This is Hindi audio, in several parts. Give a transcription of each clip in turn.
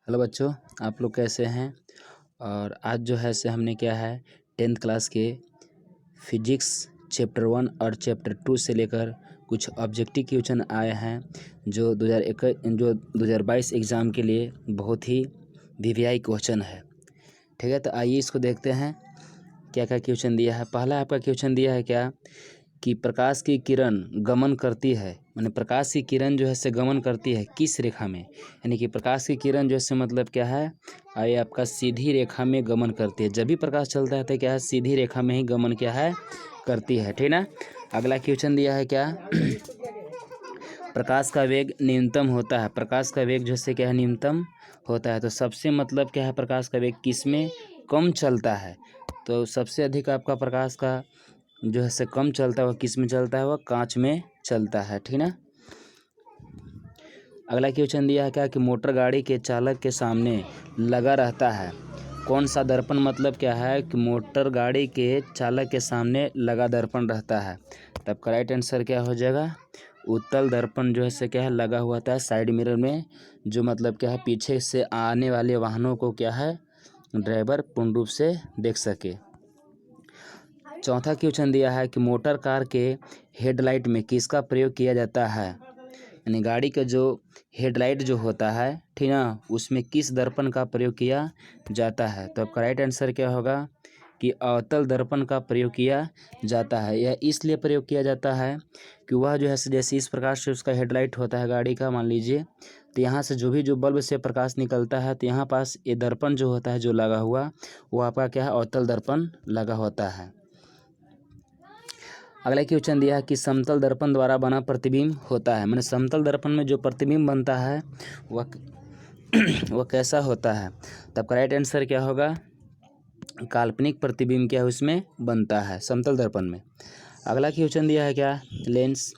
हेलो बच्चों, आप लोग कैसे हैं। और आज जो है से हमने क्या है 10th क्लास के फिजिक्स चैप्टर 1 और चैप्टर 2 से लेकर कुछ ऑब्जेक्टिव क्वेश्चन आए हैं जो 2022 एग्ज़ाम के लिए बहुत ही वीवीआई क्वेश्चन है। ठीक है, तो आइए इसको देखते हैं क्या क्या क्वेश्चन दिया है। पहला आपका क्वेश्चन दिया है क्या कि प्रकाश की किरण गमन करती है, माने प्रकाश की किरण जो है से गमन करती है किस रेखा में। यानी कि प्रकाश की किरण जो है से मतलब क्या है, ये आपका सीधी रेखा में गमन करती है। जब भी प्रकाश चलता है तो क्या है, सीधी रेखा में ही गमन क्या है करती है। ठीक ना। अगला क्वेश्चन दिया है क्या प्रकाश का वेग न्यूनतम होता है। प्रकाश का वेग जो है क्या है, न्यूनतम होता है। तो सबसे मतलब क्या है, प्रकाश का वेग किस में कम चलता है। तो सबसे अधिक आपका प्रकाश का जो है से कम चलता है वह किस में चलता है, वह कांच में चलता है। ठीक ना। अगला क्वेश्चन दिया है क्या कि मोटर गाड़ी के चालक के सामने लगा रहता है कौन सा दर्पण। मतलब क्या है कि मोटर गाड़ी के चालक के सामने लगा दर्पण रहता है। तब का राइट आंसर क्या हो जाएगा, उत्तल दर्पण जो है से क्या है लगा हुआ था साइड मिरर में, जो मतलब क्या है पीछे से आने वाले वाहनों को क्या है ड्राइवर पूर्ण रूप से देख सके। चौथा क्वेश्चन दिया है कि मोटर कार के हेडलाइट में किसका प्रयोग किया जाता है। यानी गाड़ी का जो हेडलाइट जो होता है, ठीक ना, उसमें किस दर्पण का प्रयोग किया जाता है। तो आपका राइट आंसर क्या होगा कि अवतल दर्पण का प्रयोग किया जाता है। यह इसलिए प्रयोग किया जाता है कि वह जो है जैसे इस प्रकार से उसका हेडलाइट होता है गाड़ी का, मान लीजिए, तो यहाँ से जो बल्ब से प्रकाश निकलता है तो यहाँ पास ये दर्पण जो होता है जो लगा हुआ, वो आपका क्या है अवतल दर्पण लगा होता है। अगला क्वेश्चन दिया है कि समतल दर्पण द्वारा बना प्रतिबिंब होता है, मैंने समतल दर्पण में जो प्रतिबिंब बनता है वह वह कैसा होता है। तब का राइट आंसर क्या होगा, काल्पनिक प्रतिबिंब क्या है उसमें बनता है समतल दर्पण में। अगला क्वेश्चन दिया है क्या लेंस।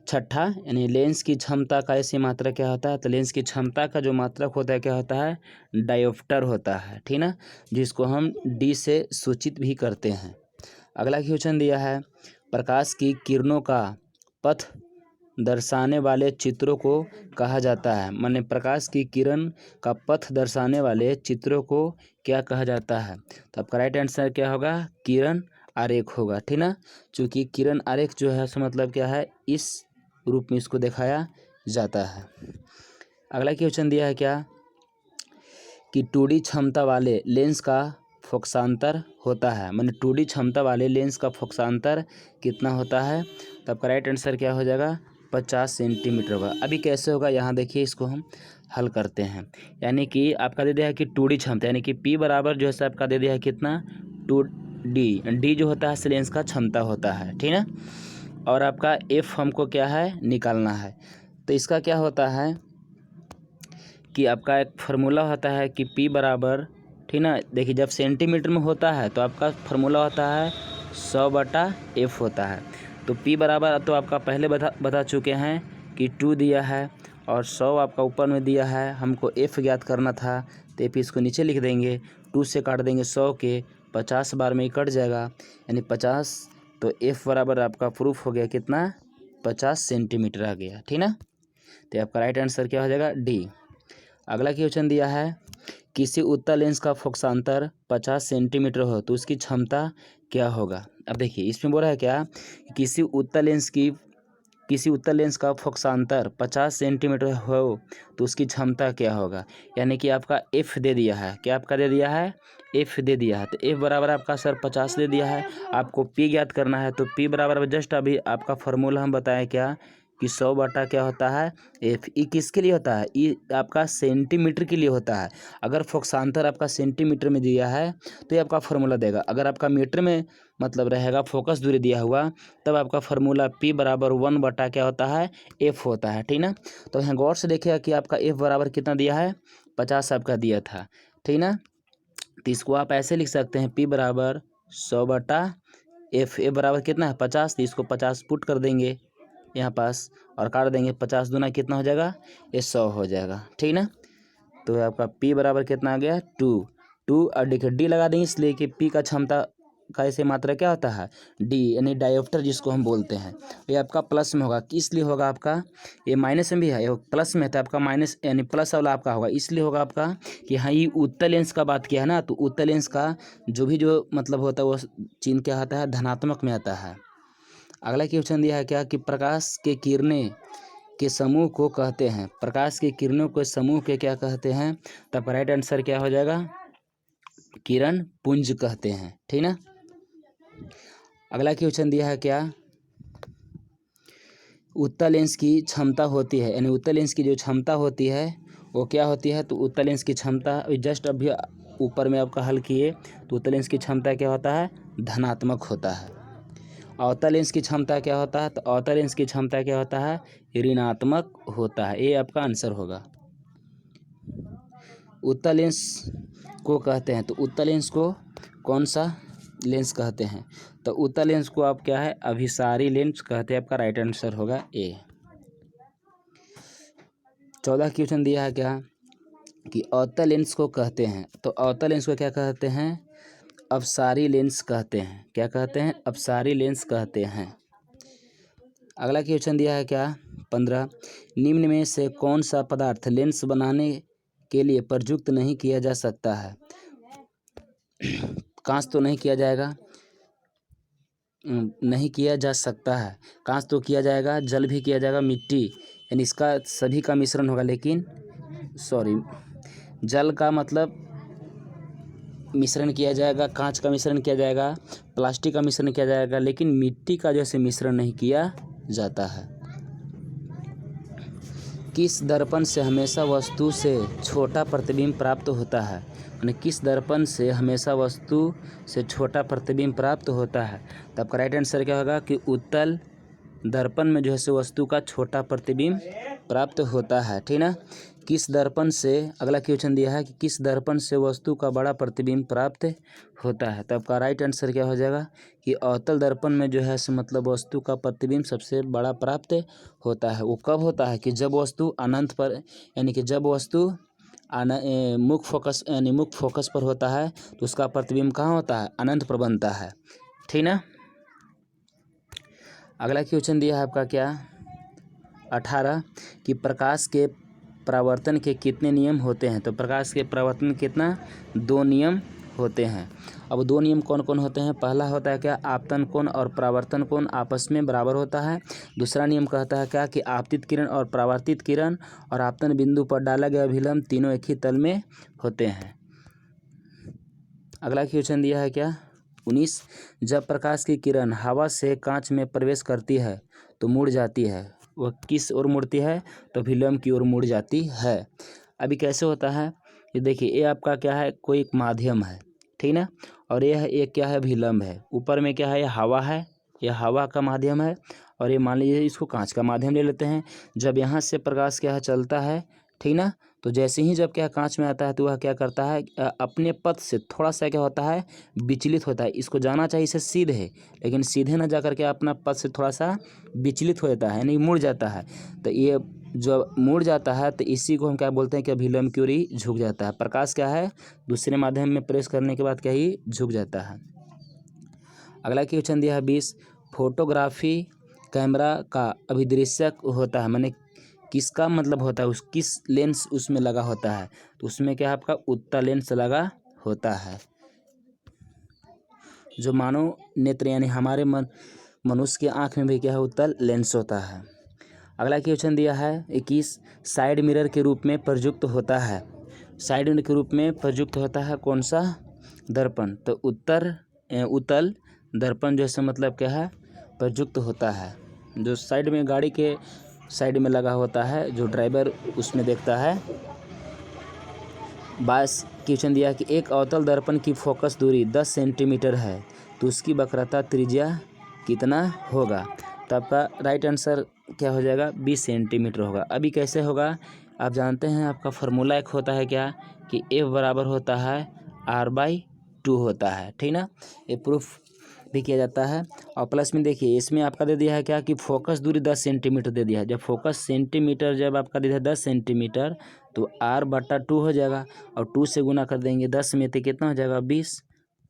छठा यानी लेंस की क्षमता का ऐसी मात्रा क्या होता है। तो लेंस की क्षमता का जो मात्रक होता है क्या होता है, डायोप्टर होता है। ठीक ना, जिसको हम डी से सूचित भी करते हैं। अगला क्वेश्चन दिया है प्रकाश की किरणों का पथ दर्शाने वाले चित्रों को कहा जाता है। माने प्रकाश की किरण का पथ दर्शाने वाले चित्रों को क्या कहा जाता है। तो आपका राइट आंसर क्या होगा, किरण आरेख होगा। ठीक ना, चूँकि किरण आरेख जो है उसका मतलब क्या है, इस रूप में इसको दिखाया जाता है। अगला क्वेश्चन दिया है क्या कि 2D क्षमता वाले लेंस का फोकसांतर होता है। मैंने 2D क्षमता वाले लेंस का फोकसांतर कितना होता है। तो आपका राइट आंसर क्या हो जाएगा, 50 सेंटीमीटर होगा। अभी कैसे होगा यहाँ देखिए, इसको हम हल करते हैं। यानी कि आपका दे दिया है कि 2D क्षमता, यानी कि P बराबर जो है आपका दे दिया है कितना 2D, D जो होता है लेंस का क्षमता होता है। ठीक ना, और आपका F हमको क्या है निकालना है। तो इसका क्या होता है कि आपका एक फार्मूला होता है कि P बराबर, ठीक ना, देखिए जब सेंटीमीटर में होता है तो आपका फार्मूला होता है 100/F होता है। तो P बराबर तो आपका पहले बता चुके हैं कि 2 दिया है और 100 आपका ऊपर में दिया है, हमको F ज्ञात करना था। तो F इसको नीचे लिख देंगे, 2 से काट देंगे 100 के, 50 बार में ही कट जाएगा यानी 50। तो F बराबर आपका प्रूफ हो गया कितना, 50 सेंटीमीटर आ गया। ठीक ना, तो आपका राइट आंसर क्या हो जाएगा, डी। अगला क्वेश्चन दिया है किसी उत्तल लेंस का फोकसांतर 50 सेंटीमीटर हो तो उसकी क्षमता क्या होगा। अब देखिए इसमें बोला है क्या, किसी उत्तल लेंस का फोकसांतर 50 सेंटीमीटर हो तो उसकी क्षमता क्या होगा। यानी कि आपका F दे दिया है, क्या आपका दे दिया है, F दे दिया है। तो F बराबर आपका सर 50 दे दिया है, आपको P ज्ञात करना है। तो P बराबर जस्ट अभी आपका फार्मूला हम बताएं क्या कि 100 बटा क्या होता है F। ई किसके लिए होता है, ई आपका सेंटीमीटर के लिए होता है। अगर फोकसांतर आपका सेंटीमीटर में दिया है तो ये आपका फार्मूला देगा। अगर आपका मीटर में मतलब रहेगा फोकस दूरी दिया हुआ, तब आपका फार्मूला P बराबर 1 बटा क्या होता है F होता है। ठीक ना, तो यहाँ गौर से देखिएगा कि आपका F बराबर कितना दिया है, 50 आपका दिया था। ठीक ना, तो इसको आप ऐसे लिख सकते हैं P बराबर 100/F। F बराबर कितना है 50, तो इसको 50 पुट कर देंगे यहाँ पास और काट देंगे, 50 दूना कितना हो जाएगा, ये 100 हो जाएगा। ठीक ना, तो आपका P बराबर कितना आ गया 2 और देखिए D लगा देंगे इसलिए कि P का क्षमता का ऐसे मात्रा क्या होता है डी, यानी डायोप्टर जिसको हम बोलते हैं। ये आपका प्लस में होगा, किस लिए होगा आपका, ये माइनस में भी है, ये प्लस में है तो आपका माइनस यानी प्लस वाला आपका होगा, इसलिए होगा आपका कि हाँ ये उत्तल लेंस का बात किया है ना, तो उत्तल लेंस का जो मतलब होता है वो चिन्ह क्या आता है, धनात्मक में आता है। अगला क्वेश्चन दिया है क्या कि प्रकाश के किरणें के समूह को कहते हैं, प्रकाश की किरणों के समूह के क्या कहते हैं, तब राइट आंसर क्या हो जाएगा, किरण पुंज कहते हैं, ठीक ना। अगला क्वेश्चन दिया है क्या, उत्तल लेंस की क्षमता होती है, यानी उत्तल लेंस की जो क्षमता होती है वो क्या होती है, तो उत्तल लेंस की क्षमता जस्ट अभी ऊपर में आपका हल किए, तो उत्तल लेंस की क्षमता क्या होता है, धनात्मक होता है। अवतल लेंस की क्षमता क्या होता है, तो अवतल लेंस की क्षमता क्या होता है, ऋणात्मक होता है। ये आपका आंसर होगा। उत्तल लेंस को कहते हैं, तो उत्तल लेंस को कौन सा लेंस कहते हैं, तो उत्तल लेंस को आप क्या है, अभिसारी लेंस कहते हैं। आपका राइट आंसर होगा ए। 14 क्वेश्चन दिया है क्या कि अवतल लेंस को कहते हैं, तो अवतल लेंस को क्या कहते हैं, अपसारी लेंस कहते हैं। क्या कहते हैं, अपसारी लेंस कहते हैं। अगला क्वेश्चन दिया है क्या 15, निम्न में से कौन सा पदार्थ लेंस बनाने के लिए प्रयुक्त नहीं किया जा सकता है, कांच तो नहीं किया जाएगा, नहीं किया जा सकता है, कांच तो किया जाएगा, जल भी किया जाएगा, मिट्टी, यानी इसका सभी का मिश्रण होगा, लेकिन जल का मतलब मिश्रण किया जाएगा, कांच का मिश्रण किया जाएगा, प्लास्टिक का मिश्रण किया जाएगा, लेकिन मिट्टी का जैसे मिश्रण नहीं किया जाता है। किस दर्पण से हमेशा वस्तु से छोटा प्रतिबिंब प्राप्त होता है, यानी किस दर्पण से हमेशा वस्तु से छोटा प्रतिबिंब प्राप्त होता है, तो आपका राइट आंसर क्या होगा कि उत्तल दर्पण में जो है वस्तु का छोटा प्रतिबिंब प्राप्त होता है, ठीक ना। किस दर्पण से, अगला क्वेश्चन दिया है कि किस दर्पण से वस्तु का बड़ा प्रतिबिंब प्राप्त होता है, तो आपका राइट आंसर क्या हो जाएगा कि अवतल दर्पण में जो है मतलब वस्तु का प्रतिबिंब सबसे बड़ा प्राप्त होता है। वो कब होता है कि जब वस्तु अनंत पर, यानी कि जब वस्तु मुख्य फोकस पर होता है, तो उसका प्रतिबिंब कहाँ होता है, अनंत पर बनता है, ठीक ना। अगला क्वेश्चन दिया है आपका क्या 18 कि प्रकाश के परावर्तन के कितने नियम होते हैं, तो प्रकाश के परावर्तन कितना, 2 नियम होते हैं। अब 2 नियम कौन कौन होते हैं, पहला होता है क्या, आपतन कोण और परावर्तन कोण आपस में बराबर होता है। दूसरा नियम कहता है क्या कि आपतित किरण और परावर्तित किरण और आपतन बिंदु पर डाला गया अभिलंब तीनों एक ही तल में होते हैं। अगला क्वेश्चन दिया है क्या 19, जब प्रकाश की किरण हवा से कांच में प्रवेश करती है तो मुड़ जाती है, वह किस ओर मुड़ती है, तो विलंब की ओर मुड़ जाती है। अभी कैसे होता है, ये देखिए, ये आपका क्या है, कोई एक माध्यम है, ठीक ना, और यह एक क्या है, विलंब है। ऊपर में क्या है, यह हवा है, यह हवा का माध्यम है, और ये मान लीजिए इसको कांच का माध्यम ले लेते हैं। जब यहाँ से प्रकाश क्या है चलता है, ठीक ना, तो जैसे ही जब क्या कांच में आता है तो वह क्या करता है, अपने पथ से थोड़ा सा क्या होता है, विचलित होता है। इसको जाना चाहिए इसे सीधे, लेकिन सीधे ना जा करके अपना पथ से थोड़ा सा विचलित हो जाता है, यानी मुड़ जाता है। तो ये जो मुड़ जाता है तो इसी को हम क्या बोलते हैं कि विलंब की ओर ही झुक जाता है। प्रकाश क्या है, दूसरे माध्यम में प्रेस करने के बाद क्या ही झुक जाता है। अगला क्वेश्चन दिया है 20, फोटोग्राफी कैमरा का अभिदृश्यक होता है, माने किसका मतलब होता है, किस लेंस उसमें लगा होता है, तो उसमें क्या है आपका उत्तल लेंस लगा होता है। जो मानव नेत्र यानी हमारे मनुष्य के आँख में भी क्या है, उत्तल लेंस होता है। अगला क्वेश्चन दिया है 21, साइड मिरर के रूप में प्रयुक्त होता है, साइड मिरर के रूप में प्रयुक्त होता है कौन सा दर्पण, तो उत्तल दर्पण जैसे मतलब क्या है, प्रयुक्त होता है, जो साइड में गाड़ी के साइड में लगा होता है, जो ड्राइवर उसमें देखता है। 22 क्वेश्चन दिया कि एक अवतल दर्पण की फोकस दूरी 10 सेंटीमीटर है, तो उसकी वक्रता त्रिज्या कितना होगा, तो आपका राइट आंसर क्या हो जाएगा, 20 सेंटीमीटर होगा। अभी कैसे होगा, आप जानते हैं आपका फार्मूला एक होता है क्या कि F बराबर होता है R/2 होता है, ठीक ना। ये प्रूफ भी किया जाता है। और प्लस में देखिए इसमें आपका दे दिया है क्या कि फोकस दूरी 10 सेंटीमीटर दे दिया है। जब फोकस सेंटीमीटर जब आपका दे दिया है 10 सेंटीमीटर, तो R/2 हो जाएगा, और 2 से गुना कर देंगे 10 में तो कितना हो जाएगा 20,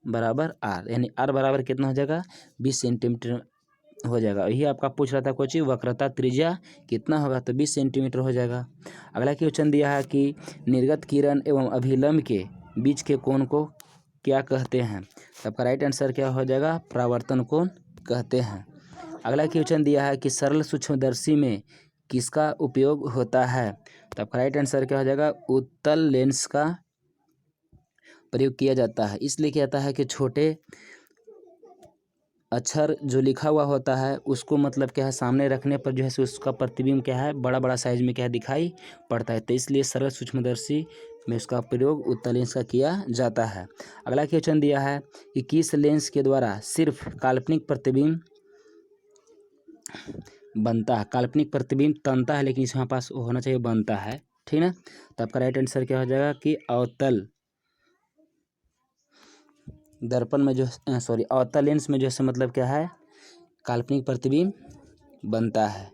बराबर आर, यानी आर बराबर कितना हो जाएगा 20 सेंटीमीटर हो जाएगा। यही आपका पूछ रहा था कोची वक्रता त्रिज्या कितना होगा, तो 20 सेंटीमीटर हो जाएगा। अगला क्वेश्चन दिया है कि निर्गत किरण एवं अभिलंब के बीच के कोण को क्या कहते हैं, तो आपका राइट आंसर क्या हो जाएगा परावर्तन कोण कहते हैं। अगला क्वेश्चन दिया है कि सरल सूक्ष्मदर्शी में किसका उपयोग होता है, तो आपका राइट आंसर क्या हो जाएगा उत्तल लेंस का प्रयोग किया जाता है। इसलिए क्या कहता है कि छोटे अक्षर जो लिखा हुआ होता है उसको मतलब क्या है सामने रखने पर जो है सो उसका प्रतिबिंब क्या है बड़ा बड़ा साइज में क्या है दिखाई पड़ता है, तो इसलिए सरल सूक्ष्मदर्शी में उसका प्रयोग उत्तल लेंस का किया जाता है। अगला क्वेश्चन दिया है कि किस लेंस के द्वारा सिर्फ काल्पनिक प्रतिबिंब बनता है, काल्पनिक प्रतिबिंब तनता है लेकिन इसके पास होना चाहिए बनता है, ठीक ना। तो आपका राइट आंसर क्या हो जाएगा कि अवतल दर्पण में जो अवतल लेंस में जैसे मतलब क्या है काल्पनिक प्रतिबिंब बनता है,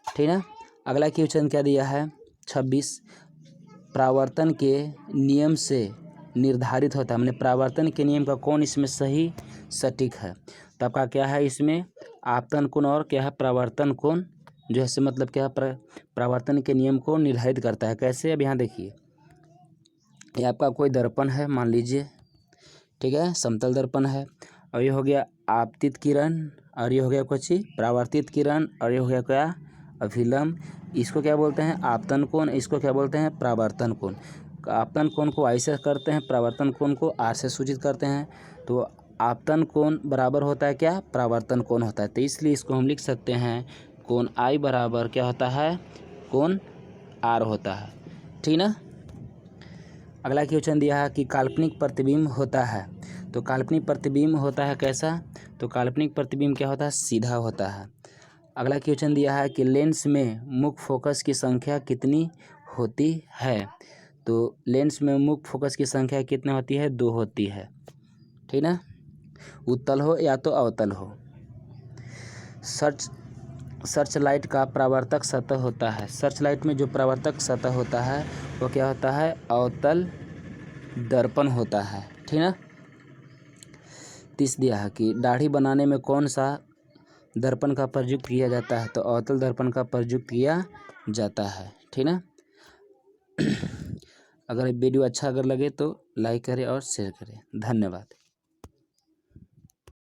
ठीक ना। अगला क्वेश्चन क्या दिया है 26 परावर्तन के नियम से निर्धारित होता है, मैंने परावर्तन के नियम का कौन इसमें सही सटीक है, तो आपका क्या है इसमें आपतन कोण और क्या है परावर्तन कोण जो है मतलब क्या परावर्तन के नियम को निर्धारित करता है। कैसे, अब यहाँ देखिए ये आपका कोई दर्पण है मान लीजिए, ठीक है समतल दर्पण है, और ये हो गया आपतित किरण, और ये हो गया कुछ परावर्तित किरण, और ये हो गया क्या अभिलंब। इसको क्या बोलते हैं आपतन कोण, इसको क्या बोलते हैं परावर्तन कोण। आपतन कोण को आई से करते हैं, परावर्तन कोण को आर से सूचित करते हैं। तो आपतन कोण बराबर होता है क्या परावर्तन कोण होता है, तो इसलिए इसको हम लिख सकते हैं कोण आई बराबर क्या होता है कोण आर होता है, ठीक ना। अगला क्वेश्चन दिया है कि काल्पनिक प्रतिबिंब होता है, तो काल्पनिक प्रतिबिंब होता है कैसा, तो काल्पनिक प्रतिबिंब क्या होता है सीधा होता है। अगला क्वेश्चन दिया है कि लेंस में मुख्य फोकस की संख्या कितनी होती है, तो लेंस में मुख्य फोकस की संख्या कितनी होती है 2 होती है, ठीक ना, उत्तल हो या तो अवतल हो। सर्च लाइट का परावर्तक सतह होता है, सर्च लाइट में जो परावर्तक सतह होता है वो क्या होता है अवतल दर्पण होता है, ठीक ना। 30 दिया है कि दाढ़ी बनाने में कौन सा दर्पण का प्रयुक्त किया जाता है, तो अवतल दर्पण का प्रयुक्त किया जाता है, ठीक ना। अगर वीडियो अच्छा अगर लगे तो लाइक करें और शेयर करें, धन्यवाद।